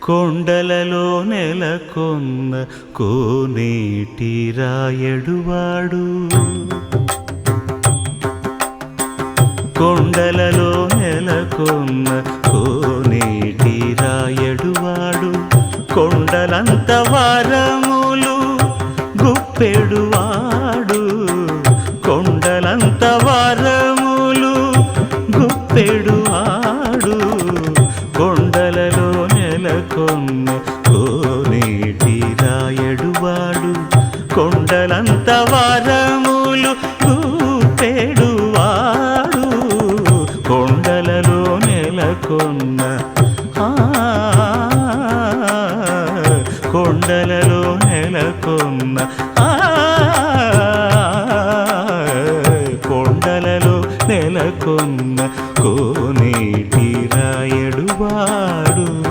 కొండలలో నెలకొన్న కోనేటి రాయడువాడు కొండలలో నెలకొన్న కోనేటి రాయడువాడు కొండలంత వారములు గుప్పెడువాడు కొండలంత వారములు గుప్పెడువాడు కొండలలో నెలకొన్న కోనేటి రాయడువాడు కొండలంత వారములు గుప్పెడువాడు కొండలలో నెలకొన్న కొండలలో నెలకొన్న కొండలలో నెలకొన్న